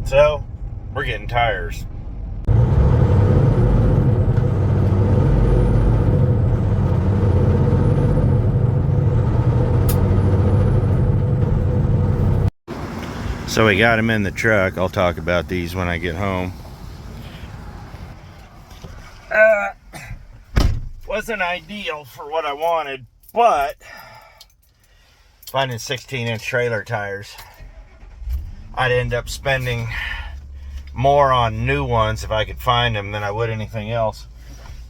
So we're getting tires. So we got them in the truck. I'll talk about these when I get home. Wasn't ideal for what I wanted, but finding 16-inch trailer tires, I'd end up spending more on new ones if I could find them than I would anything else.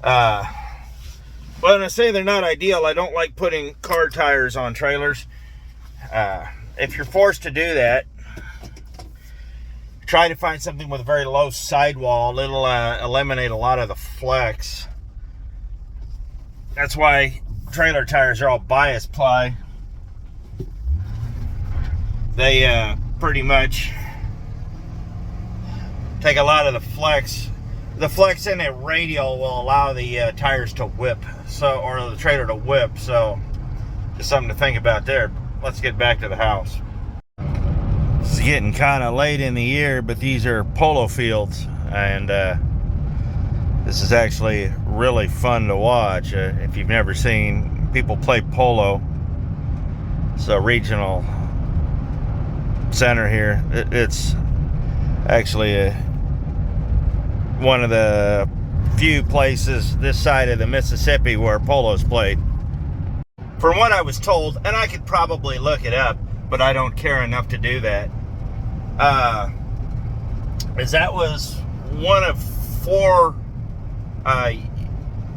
When I say they're not ideal, I don't like putting car tires on trailers. If you're forced to do that, try to find something with a very low sidewall. It'll eliminate a lot of the flex. That's why trailer tires are all bias ply. They pretty much take a lot of the flex. The flex in a radial will allow the tires to whip, or the trailer to whip. So, just something to think about there. Let's get back to the house. It's getting kind of late in the year, but these are polo fields, and this is actually really fun to watch. If you've never seen people play polo, it's a regional center here. It's actually one of the few places this side of the Mississippi where polo's played. From what I was told, and I could probably look it up, but I don't care enough to do that, is that was one of 4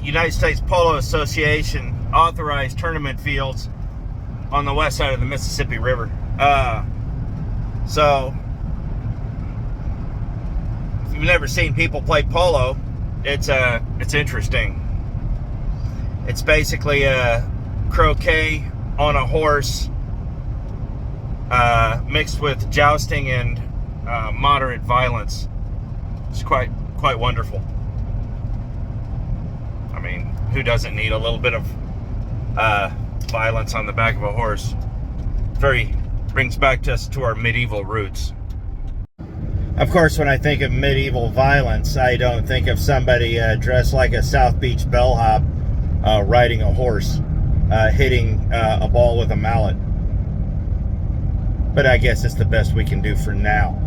United States Polo Association authorized tournament fields on the west side of the Mississippi River. So if you've never seen people play polo, it's interesting. It's basically a croquet on a horse, mixed with jousting and moderate violence. It's quite wonderful. I mean, who doesn't need a little bit of violence on the back of a horse? Brings back us to our medieval roots. Of course, when I think of medieval violence, I don't think of somebody dressed like a South Beach bellhop riding a horse, hitting a ball with a mallet. But I guess it's the best we can do for now.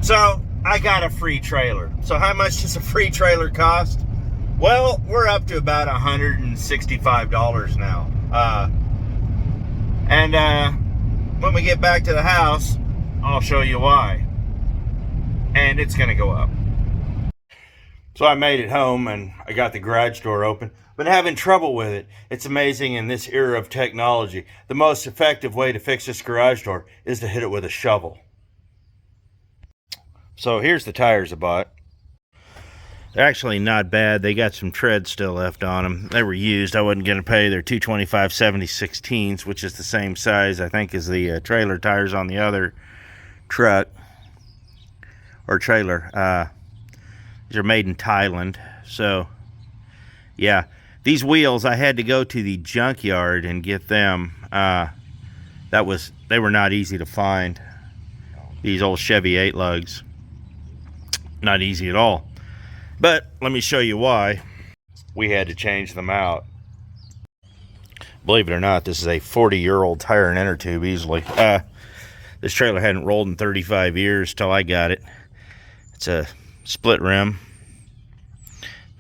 So, I got a free trailer. So how much does a free trailer cost? Well, we're up to about $165 now. When we get back to the house, I'll show you why. And it's going to go up. So I made it home and I got the garage door open. Been having trouble with it. It's amazing in this era of technology. The most effective way to fix this garage door is to hit it with a shovel. So here's the tires I bought. They're actually not bad. They got some tread still left on them. They were used. I wasn't going to pay. They're 225/70/16, which is the same size, I think, as the trailer tires on the other truck or trailer. These are made in Thailand. So, yeah. These wheels, I had to go to the junkyard and get them. They were not easy to find. These old Chevy 8 lugs. Not easy at all. But let me show you why we had to change them out. Believe it or not, this is a 40-year-old tire and inner tube easily. This trailer hadn't rolled in 35 years till I got it. It's a split rim.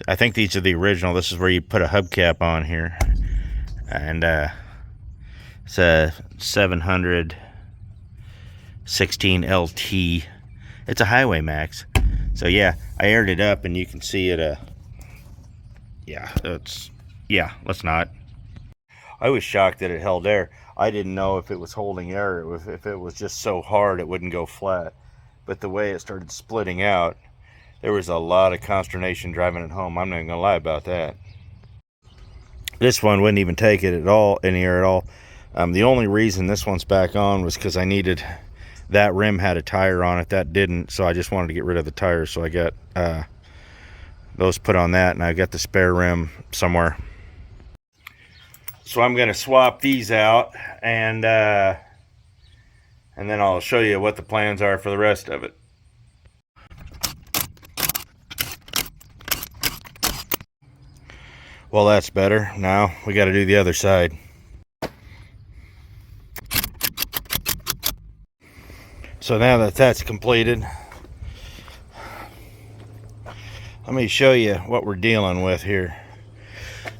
I think these are the original. This is where you put a hubcap on here. And it's a 716 LT. It's a Highway Max. So yeah, I aired it up and you can see it. Let's not. I was shocked that it held air. I didn't know if it was holding air, if it was just so hard it wouldn't go flat. But the way it started splitting out, there was a lot of consternation driving it home. I'm not even gonna lie about that. This one wouldn't even take it at all, any air at all. The only reason this one's back on was because I needed, that rim had a tire on it, that didn't, so I just wanted to get rid of the tires. So I got those put on that, and I got the spare rim somewhere. So I'm gonna swap these out and and then I'll show you what the plans are for the rest of it. Well, that's better. Now we got to do the other side. So now that that's completed, let me show you what we're dealing with here.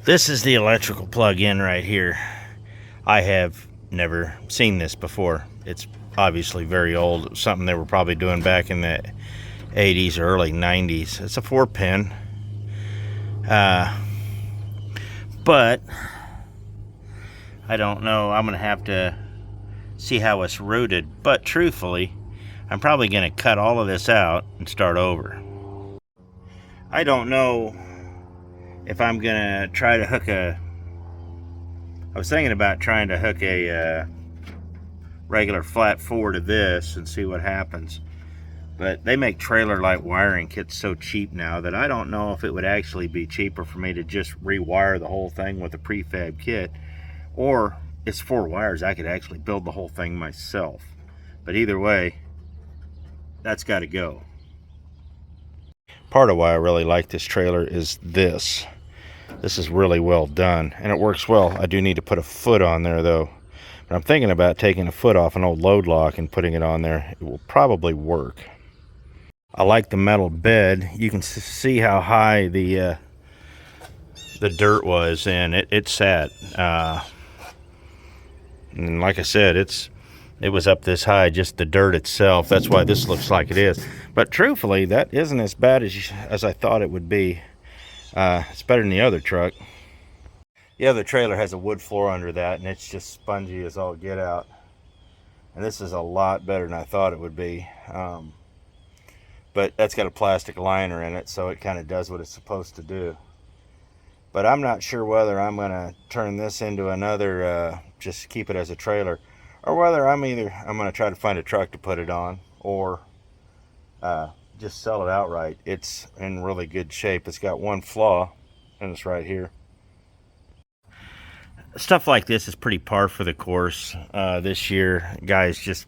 This is the electrical plug-in right here. I have never seen this before. It's obviously very old. It was something they were probably doing back in the 80s or early 90s. It's a 4-pin. But I don't know. I'm going to have to see how it's routed. But truthfully, I'm probably going to cut all of this out and start over. I don't know if I'm going to try to hook I was thinking about trying to hook a regular flat 4 to this and see what happens. But they make trailer light wiring kits so cheap now that I don't know if it would actually be cheaper for me to just rewire the whole thing with a prefab kit, or it's 4 wires. I could actually build the whole thing myself. But either way, that's got to go. Part of why I really like this trailer is this. This is really well done, and it works well. I do need to put a foot on there, though. But I'm thinking about taking a foot off an old load lock and putting it on there. It will probably work. I like the metal bed. You can see how high the dirt was, and it sat. And like I said, it was up this high, just the dirt itself. That's why this looks like it is. But truthfully, that isn't as bad as I thought it would be. It's better than the other truck. The other trailer has a wood floor under that, and it's just spongy as all get out. And this is a lot better than I thought it would be. But that's got a plastic liner in it, so it kind of does what it's supposed to do. But I'm not sure whether I'm going to turn this into another, just keep it as a trailer, or whether I'm going to try to find a truck to put it on, or just sell it outright. It's in really good shape. It's got one flaw, and it's right here. Stuff like this is pretty par for the course this year. Guys just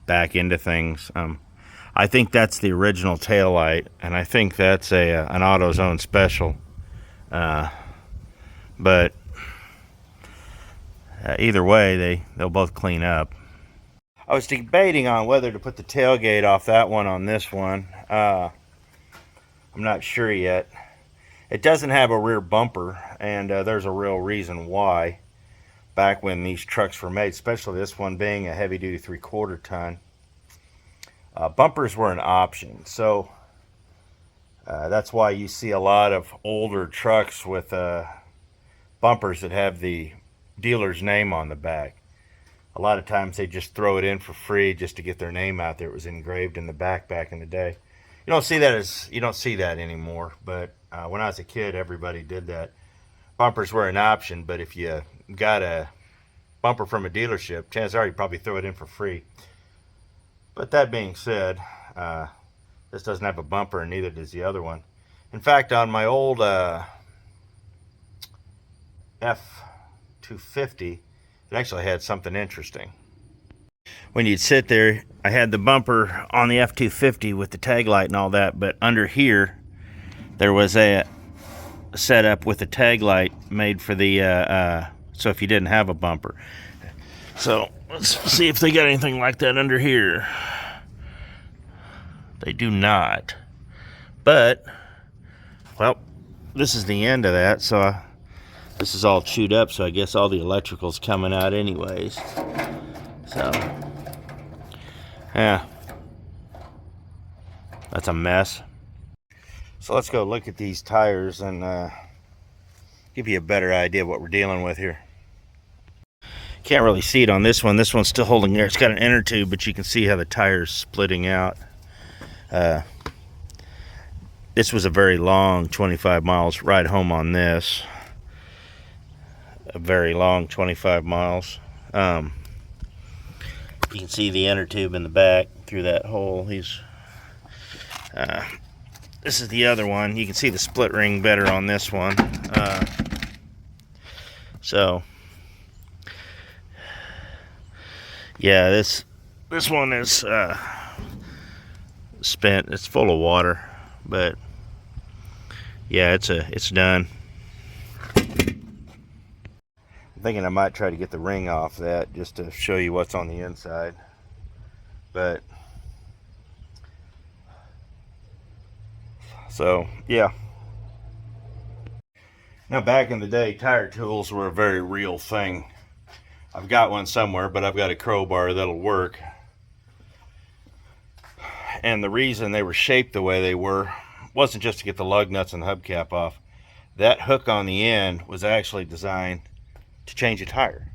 back into things. I think that's the original taillight, and I think that's an AutoZone special. But either way, they'll both clean up. I was debating on whether to put the tailgate off that one on this one. I'm not sure yet. It doesn't have a rear bumper, and there's a real reason why. Back when these trucks were made, especially this one being a heavy-duty 3/4 ton, bumpers were an option. So that's why you see a lot of older trucks with bumpers that have the dealer's name on the back. A lot of times they just throw it in for free just to get their name out there. It was engraved in the back in the day. You don't see that anymore, but when I was a kid, everybody did that. Bumpers were an option, but if you got a bumper from a dealership, chances are you'd probably throw it in for free. But that being said, this doesn't have a bumper, and neither does the other one. In fact, on my old F-250, it actually had something interesting. When you'd sit there, I had the bumper on the F-250 with the tag light and all that, but under here, there was a setup with a tag light made for the, so if you didn't have a bumper. So, let's see if they got anything like that under here. They do not. But, well, this is the end of that, so this is all chewed up, so I guess all the electrical's coming out anyways. So, yeah, that's a mess. So let's go look at these tires and give you a better idea of what we're dealing with here. Can't really see it on this one. This one's still holding there. It's got an inner tube, but you can see how the tire's splitting out. This was a very long 25 miles ride home on this. A very long 25 miles. You can see the inner tube in the back through that hole. This is the other one. You can see the split ring better on this one. So, yeah, this This one is spent. It's full of water, but yeah, it's done. I'm thinking I might try to get the ring off that just to show you what's on the inside. But so yeah. Now back in the day, tire tools were a very real thing. I've got one somewhere, but I've got a crowbar that'll work. And the reason they were shaped the way they were wasn't just to get the lug nuts and the hubcap off. That hook on the end was actually designed to change a tire.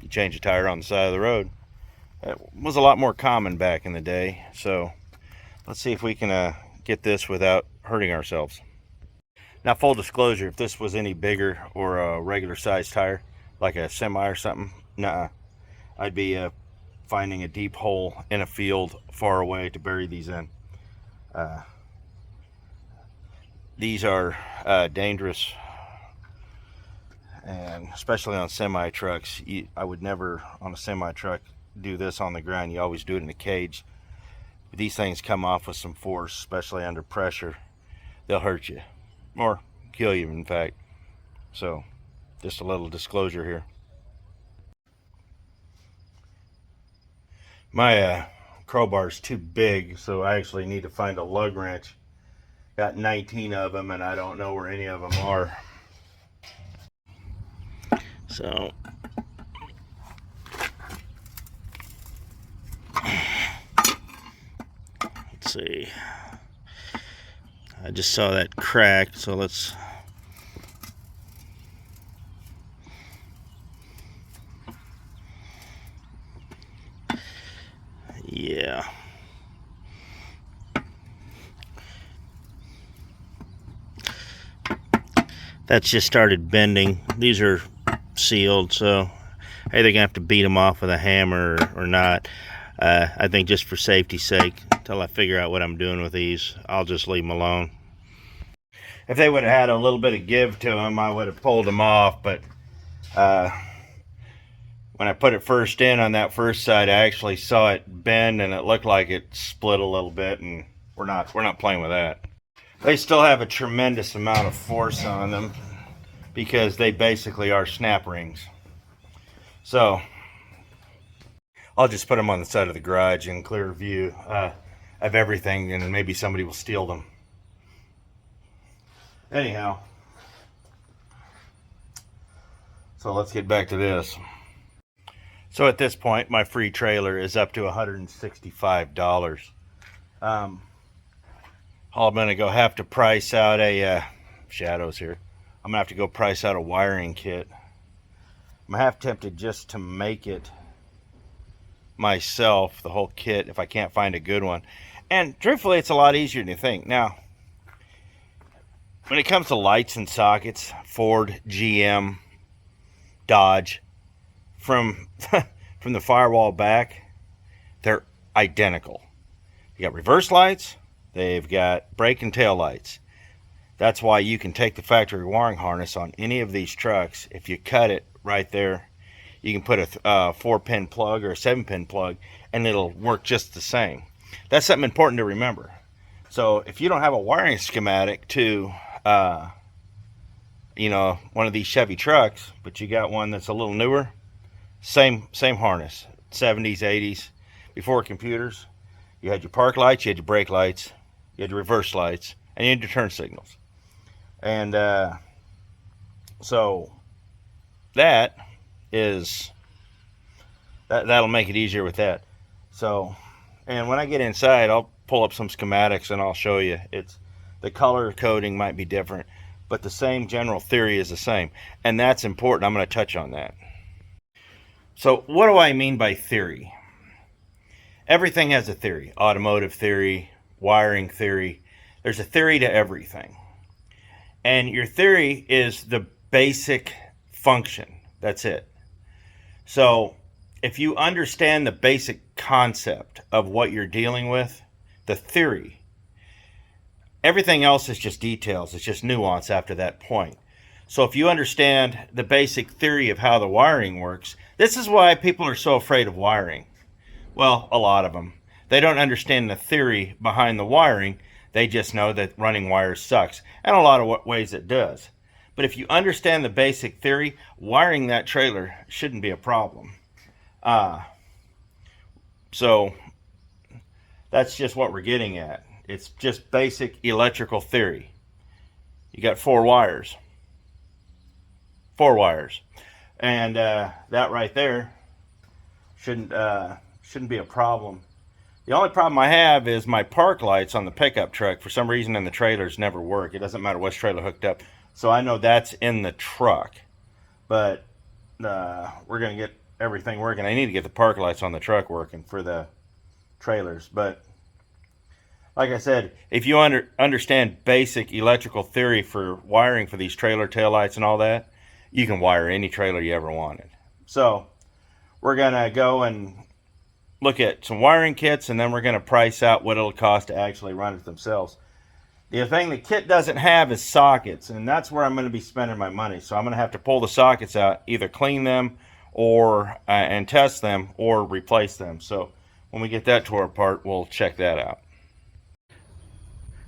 You change a tire on the side of the road. It was a lot more common back in the day. So let's see if we can get this without hurting ourselves. Now, full disclosure, if this was any bigger or a regular size tire, like a semi or something, nah, I'd be finding a deep hole in a field far away to bury these in. These are dangerous, and especially on semi trucks. I would never on a semi truck do this on the ground. You always do it in a cage. But these things come off with some force, especially under pressure. They'll hurt you or kill you, in fact. So just a little disclosure here. My crowbar's too big, so I actually need to find a lug wrench. Got 19 of them, and I don't know where any of them are. So let's see. I just saw that crack, so let's yeah. That's just started bending. These are sealed, so either gonna have to beat them off with a hammer or not. I think just for safety's sake, until I figure out what I'm doing with these, I'll just leave them alone. If they would have had a little bit of give to them, I would have pulled them off, but when I put it first in on that first side, I actually saw it bend and it looked like it split a little bit, and we're not playing with that. They still have a tremendous amount of force on them because they basically are snap rings. So I'll just put them on the side of the garage in clear view of everything, and maybe somebody will steal them. Anyhow, so let's get back to this. So at this point, my free trailer is up to $165. I'm gonna go have to price out a shadows here. I'm gonna have to go price out a wiring kit. I'm half tempted just to make it myself, the whole kit, if I can't find a good one. And truthfully, it's a lot easier than you think. Now, when it comes to lights and sockets, Ford, GM, Dodge, from the firewall back, they're identical. You got reverse lights, they've got brake and tail lights. That's why you can take the factory wiring harness on any of these trucks. If you cut it right there, you can put a 4-pin plug or a 7-pin plug, and it'll work just the same. That's something important to remember. So if you don't have a wiring schematic to one of these Chevy trucks, but you got one that's a little newer, same harness, 70s, 80s, before computers. You had your park lights, you had your brake lights, you had your reverse lights, and you had your turn signals. And so that is that'll make it easier with that. So, and when I get inside, I'll pull up some schematics and I'll show you. It's the color coding might be different, but the same general theory is the same, and that's important. I'm going to touch on that. So what do I mean by theory? Everything has a theory. Automotive theory, wiring theory. There's a theory to everything. And your theory is the basic function. That's it. So if you understand the basic concept of what you're dealing with, the theory, everything else is just details. It's just nuance after that point. So if you understand the basic theory of how the wiring works, this is why people are so afraid of wiring. Well, a lot of them. They don't understand the theory behind the wiring. They just know that running wires sucks. And a lot of ways it does. But if you understand the basic theory, wiring that trailer shouldn't be a problem. So that's just what we're getting at. It's just basic electrical theory. You got four wires. And that right there shouldn't be a problem. The only problem I have is my park lights on the pickup truck, for some reason, in the trailers never work. It doesn't matter which trailer hooked up. So I know that's in the truck. But we're going to get everything working. I need to get the park lights on the truck working for the trailers. But like I said, if you understand basic electrical theory for wiring for these trailer taillights and all that, you can wire any trailer you ever wanted. So we're going to go and look at some wiring kits, and then we're going to price out what it'll cost to actually run it themselves. The thing the kit doesn't have is sockets, and that's where I'm going to be spending my money. So I'm going to have to pull the sockets out, either clean them or and test them, or replace them. So when we get that tore apart, we'll check that out.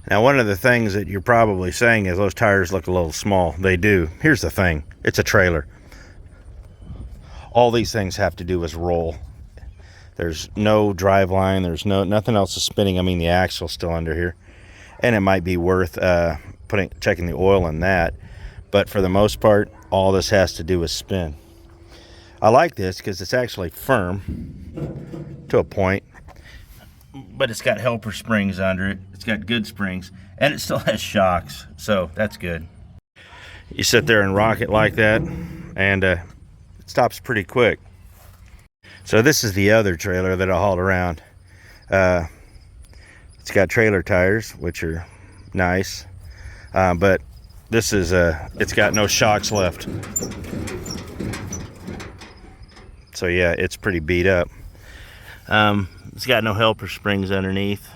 Now, one of the things that you're probably saying is those tires look a little small. They do. Here's the thing. It's a trailer. All these things have to do is roll. There's no drive line. There's nothing else is spinning. I mean, the axle's still under here. And it might be worth checking the oil in that. But for the most part, all this has to do is spin. I like this because it's actually firm to a point. But it's got helper springs under it. It's got good springs. And it still has shocks. So that's good. You sit there and rock it like that, and it stops pretty quick. So this is the other trailer that I hauled around. It's got trailer tires, which are nice. But this is it's got no shocks left. So yeah, it's pretty beat up. It's got no helper springs underneath.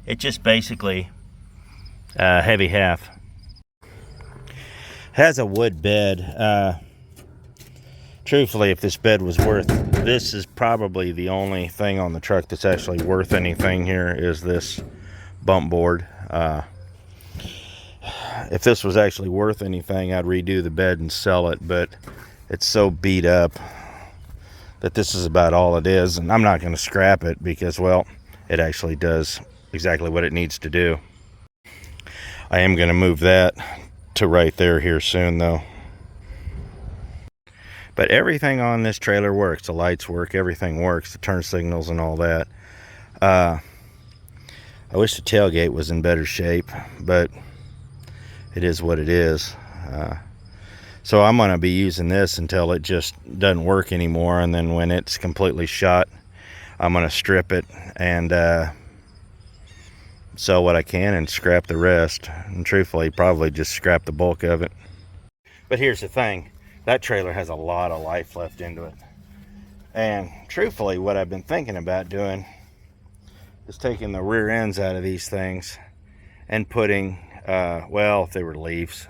It's just basically heavy half. Has a wood bed. Truthfully, if this bed was worth, this is probably the only thing on the truck that's actually worth anything here is this bump board. If this was actually worth anything, I'd redo the bed and sell it, but it's so beat up that this is about all it is, and I'm not going to scrap it because, well, it actually does exactly what it needs to do. I am going to move that to right there here soon, though. But everything on this trailer works. The lights work, everything works, the turn signals and all that. I wish the tailgate was in better shape, but it is what it is. So I'm going to be using this until it just doesn't work anymore, and then when it's completely shot, I'm going to strip it and sell what I can and scrap the rest. And truthfully, probably just scrap the bulk of it. But here's the thing. That trailer has a lot of life left into it. And truthfully, what I've been thinking about doing is taking the rear ends out of these things and putting, well, if they were leaves.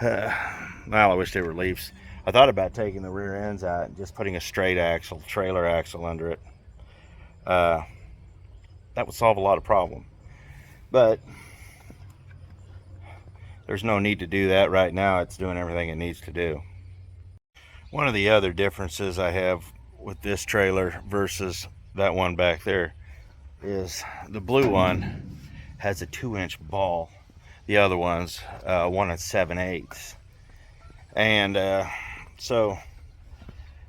Well, I wish they were leaves. I thought about taking the rear ends out and just putting a straight axle, trailer axle under it. That would solve a lot of problems. But there's no need to do that right now. It's doing everything it needs to do. One of the other differences I have with this trailer versus that one back there is the blue one has a 2-inch ball. The other one's 1 7/8. And so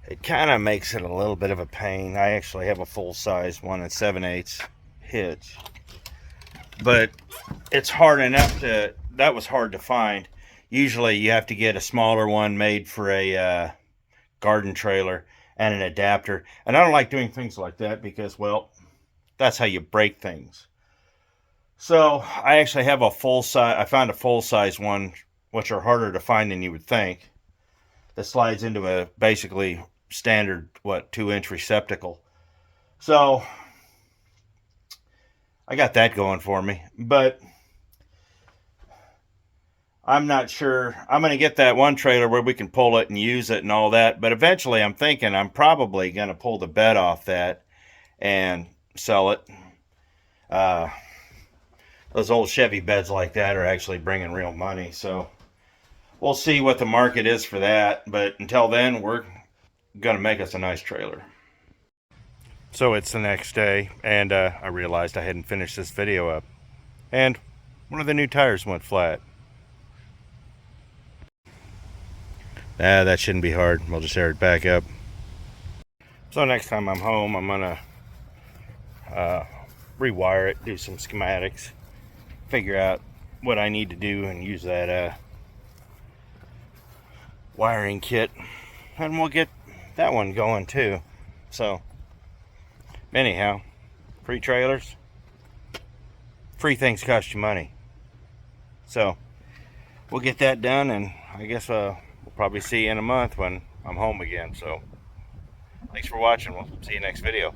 it kind of makes it a little bit of a pain. I actually have a full-size 1 7/8 hitch, but it's hard enough to, that was hard to find. Usually you have to get a smaller one made for a garden trailer and an adapter, and I don't like doing things like that because, well, that's how you break things. So I actually have a full-size, I found a full-size one, which are harder to find than you would think, that slides into a basically standard, 2-inch receptacle. So I got that going for me. But I'm not sure. I'm going to get that one trailer where we can pull it and use it and all that. But eventually, I'm thinking I'm probably going to pull the bed off that and sell it. Uh, those old Chevy beds like that are actually bringing real money. So we'll see what the market is for that. But until then, we're going to make us a nice trailer. So it's the next day, and I realized I hadn't finished this video up. And one of the new tires went flat. That shouldn't be hard. We'll just air it back up. So next time I'm home, I'm gonna rewire it, do some schematics, figure out what I need to do, and use that wiring kit, and we'll get that one going too. So anyhow, free trailers, free things cost you money. So we'll get that done, and I guess we'll probably see you in a month when I'm home again. So thanks for watching. We'll see you next video.